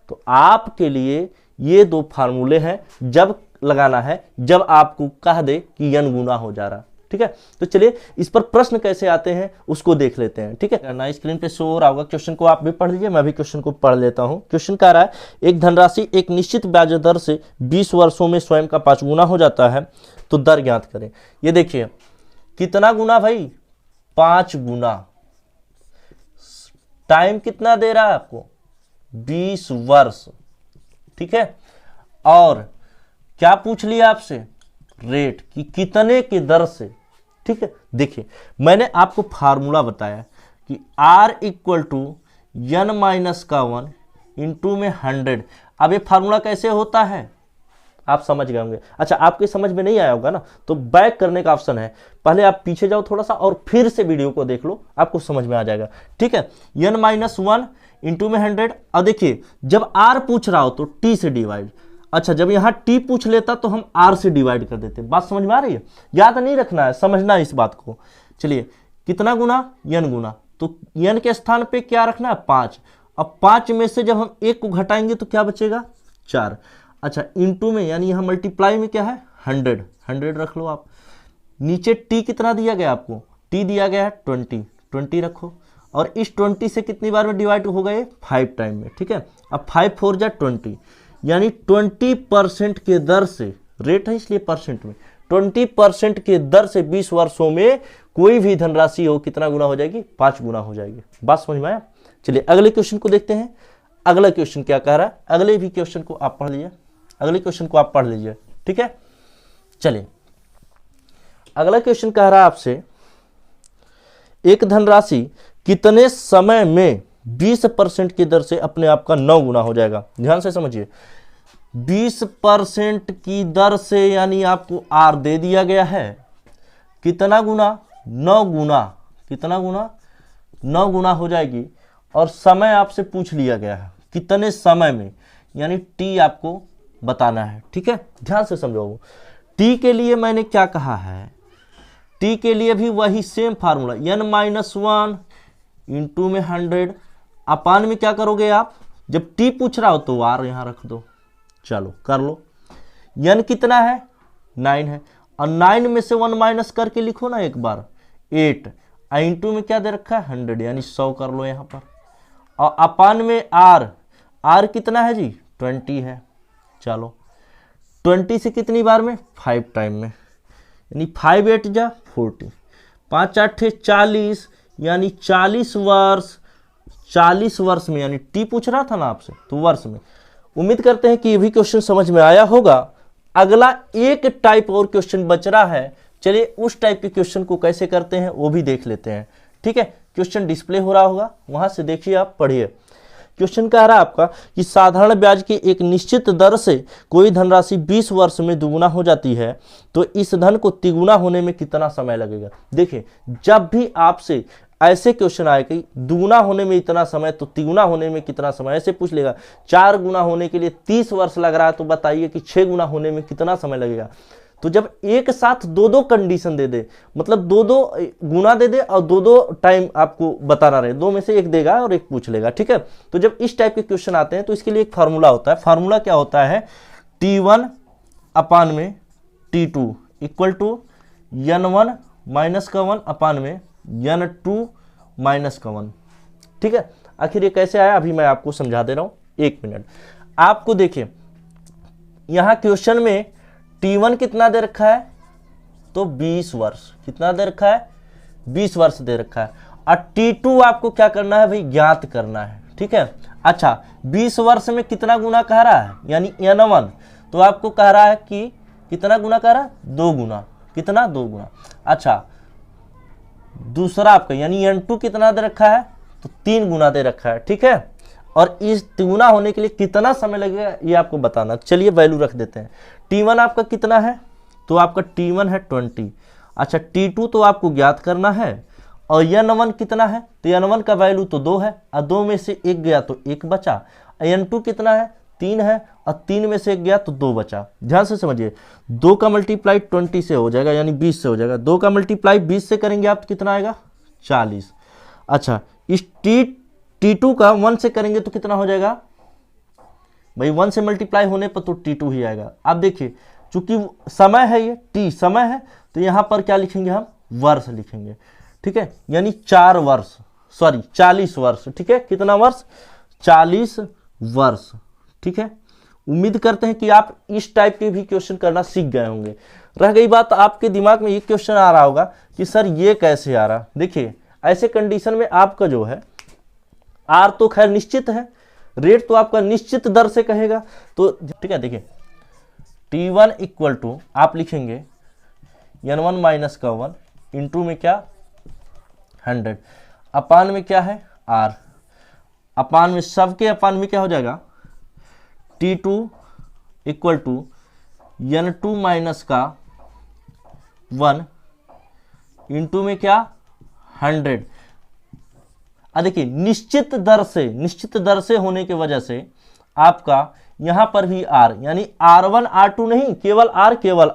तो आपके लिए ये दो फार्मूले हैं जब लगाना है, जब आपको कह दे कि n गुना हो जा रहा, ठीक है। तो चलिए इस पर प्रश्न कैसे आते हैं उसको देख लेते हैं, ठीक है ना। स्क्रीन पे शो हो रहा होगा, क्वेश्चन को आप भी पढ़ लीजिए, मैं भी क्वेश्चन को पढ़ लेता हूं। क्वेश्चन कह रहा है एक धनराशि एक निश्चित ब्याज दर से 20 वर्षों में स्वयं का 5 गुना हो जाता है, तो दर ज्ञात करें। ये देखिए कितना गुना भाई, 5 गुना। टाइम कितना दे रहा है आपको, 20 वर्ष, ठीक है। और क्या पूछ लिया आपसे, रेट कि कितने की दर से, ठीक है। देखिए मैंने आपको फार्मूला बताया कि R equal to n minus का 1 इंटू में 100। अब ये फार्मूला कैसे होता है आप समझ गए होंगे। अच्छा आपके समझ में नहीं आया होगा ना, तो बैक करने का ऑप्शन है, पहले आप पीछे जाओ थोड़ा सा और फिर से वीडियो को देख लो, आपको समझ में आ जाएगा, ठीक है। n माइनस 1 इंटू में 100। अब देखिए जब R पूछ रहा हो तो T से डिवाइड। अच्छा जब यहाँ T पूछ लेता तो हम R से डिवाइड कर देते। बात समझ में आ रही है, याद नहीं रखना है, समझना है इस बात को। चलिए कितना गुना, n गुना, तो n के स्थान पे क्या रखना है, 5। अब 5 में से जब हम 1 को घटाएंगे तो क्या बचेगा, 4। अच्छा इंटू में यानी यहाँ मल्टीप्लाई में क्या है, 100 रख लो आप। नीचे T कितना दिया गया आपको, T दिया गया है 20 रखो। और इस 20 से कितनी बार में डिवाइड हो गए, 5 टाइम में, ठीक है। अब 5 4 जा 20, यानी 20% के दर से, रेट है इसलिए परसेंट में, 20% के दर से 20 वर्षों में कोई भी धनराशि हो कितना गुना हो जाएगी, 5 गुना हो जाएगी। बात समझ में आया। चलिए अगले क्वेश्चन को देखते हैं। अगला क्वेश्चन क्या कह रहा है, अगले भी क्वेश्चन को आप पढ़ लीजिए, अगले क्वेश्चन को आप पढ़ लीजिए, ठीक है। चलिए अगला क्वेश्चन कह रहा है आपसे एक धनराशि कितने समय में 20% की दर से अपने आप का 9 गुना हो जाएगा। ध्यान से समझिए, 20% की दर से यानी आपको R दे दिया गया है, कितना गुना, 9 गुना। कितना गुना, 9 गुना हो जाएगी। और समय आपसे पूछ लिया गया है कितने समय में, यानी T आपको बताना है, ठीक है। ध्यान से समझो, T के लिए मैंने क्या कहा है, T के लिए भी वही same formula, n minus 1 into में 100। अपान में क्या करोगे आप, जब T पूछ रहा हो तो R यहां रख दो। चलो कर लो। n कितना है, 9 है, और 9 में से 1 माइनस करके लिखो ना एक बार, 8। इंटू में क्या दे रखा है, 100, यानी 100 कर लो यहां पर। और अपान में R कितना है जी, 20 है। चलो 20 से कितनी बार में, 5 टाइम में, यानी 5 8 जा 40, 5 8 40, यानी 40 वर्ष में, यानी T पूछ रहा था ना आपसे, तो वर्ष में। उम्मीद करते हैं कि ये भी क्वेश्चन समझ में आया होगा। अगला एक टाइप और क्वेश्चन बच रहा है, चलिए उस टाइप के क्वेश्चन को कैसे करते हैं वो भी देख लेते हैं, ठीक है। क्वेश्चन डिस्प्ले हो रहा होगा, वहां से देखिए आप पढ़िए। क्वेश्चन कह रहा है आपका कि साधारण ब्याज की एक निश्चित दर से कोई धनराशि 20 वर्ष में दुगुना हो जाती है, तो इस धन को तिगुना होने में कितना समय लगेगा। देखिए जब भी आपसे ऐसे क्वेश्चन आए कि दुगुना होने में इतना समय, तो तिगुना होने में कितना समय, ऐसे पूछ लेगा। 4 गुना होने के लिए 30 वर्ष लग रहा है, तो बताइए कि 6 गुना होने में कितना समय लगेगा। तो जब एक साथ दो कंडीशन दे दे, मतलब दो गुना दे दे और दो टाइम आपको बताना रहे, 2 में से एक देगा और एक पूछ लेगा, ठीक है। तो जब इस टाइप के क्वेश्चन आते हैं तो इसके लिए एक फार्मूला होता है। फार्मूला क्या होता है, T1 अपान में T2 equal to n1 minus का 1 अपान में n2 माइनस का 1, ठीक है। आखिर ये कैसे आया अभी मैं आपको समझा दे रहा हूं, 1 मिनट। आपको देखिए यहां क्वेश्चन में T1 कितना दे रखा है, तो 20 वर्ष। कितना दे रखा है, 20 वर्ष दे रखा है। और T2 आपको क्या करना है भाई, ज्ञात करना है, ठीक है। अच्छा 20 वर्ष में कितना गुना कह रहा है, यानी n1, तो आपको कह रहा है कि कितना गुना कह रहा है, 2 गुना। कितना, 2 गुना। अच्छा दूसरा आपका यानी n2 कितना दे रखा है, तो 3 गुना दे रखा है, ठीक है। और इस तिगुना होने के लिए कितना समय लगेगा ये आपको बताना। चलिए वैल्यू रख देते हैं। T1 आपका कितना है, तो आपका T1 है 20। अच्छा T2 तो आपको ज्ञात करना है, और n1 कितना है, तो n1 का वैल्यू तो 2 है, और 2 में से 1 गया तो 1 बचा। n2 कितना है, 3 है और 3 में से 1 गया तो 2 बचा। ध्यान से समझिए, 2 का मल्टीप्लाई 20 से हो जाएगा यानी 20 से हो जाएगा। 2 का मल्टीप्लाई 20 से करेंगे आप तो कितना आएगा 40। अच्छा, इस T2 का 1 से करेंगे तो कितना हो जाएगा भाई, 1 से मल्टीप्लाई होने पर तो T2 ही आएगा। अब देखिए चूंकि समय है, ये T समय है, तो यहां पर क्या लिखेंगे हम, वर्ष लिखेंगे। ठीक है, यानी 40 वर्ष। ठीक है, कितना वर्ष, 40 वर्ष। ठीक है, उम्मीद करते हैं कि आप इस टाइप के भी क्वेश्चन करना सीख गए होंगे। रह गई बात, आपके दिमाग में ये क्वेश्चन आ रहा होगा कि सर ये कैसे आ रहा। देखिए ऐसे कंडीशन में आपका जो है आर तो खैर निश्चित है, रेट तो आपका निश्चित दर से कहेगा। तो ठीक है, देखिए T1 इक्वल टू आप लिखेंगे N1 माइनस का 1 इंटू में क्या 100 अपान में क्या है R, अपान में सबके अपान में क्या हो जाएगा T2 equal to N2 minus का 1 इंटू में क्या 100। देखिए निश्चित दर से होने की वजह से आपका यहां पर भी R यानी R1 R2 नहीं, केवल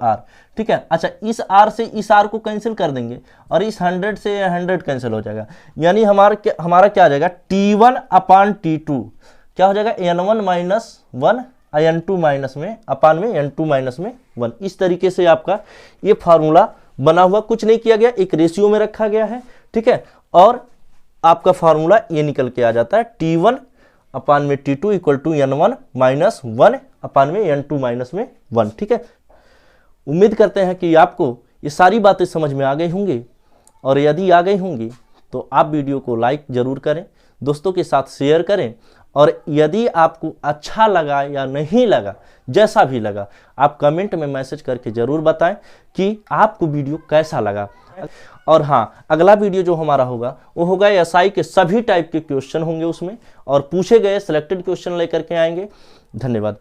R। ठीक है, अच्छा इस R से इस R को कैंसिल कर देंगे और इस 100 से 100 कैंसिल हो जाएगा, यानी हमारा क्या आ जाएगा T1 अपान T2 क्या हो जाएगा N1 माइनस 1 N2 माइनस में अपान में N2 माइनस में 1। इस तरीके से आपका ये फार्मूला बना हुआ, कुछ नहीं किया गया, एक रेशियो में रखा गया है। ठीक है, और आपका फार्मूला ये निकल के आ जाता है T1 अपान में T2 equal to N1 minus 1 अपान में N2 माइनस में 1। ठीक है, उम्मीद करते हैं कि आपको ये सारी बातें समझ में आ गई होंगी, और यदि आ गई होंगी तो आप वीडियो को लाइक जरूर करें, दोस्तों के साथ शेयर करें, और यदि आपको अच्छा लगा या नहीं लगा, जैसा भी लगा, आप कमेंट में मैसेज करके जरूर बताएं कि आपको वीडियो कैसा लगा। और हाँ, अगला वीडियो जो हमारा होगा वो होगा एसआई के सभी टाइप के क्वेश्चन होंगे उसमें, और पूछे गए सिलेक्टेड क्वेश्चन लेकर के आएंगे। धन्यवाद।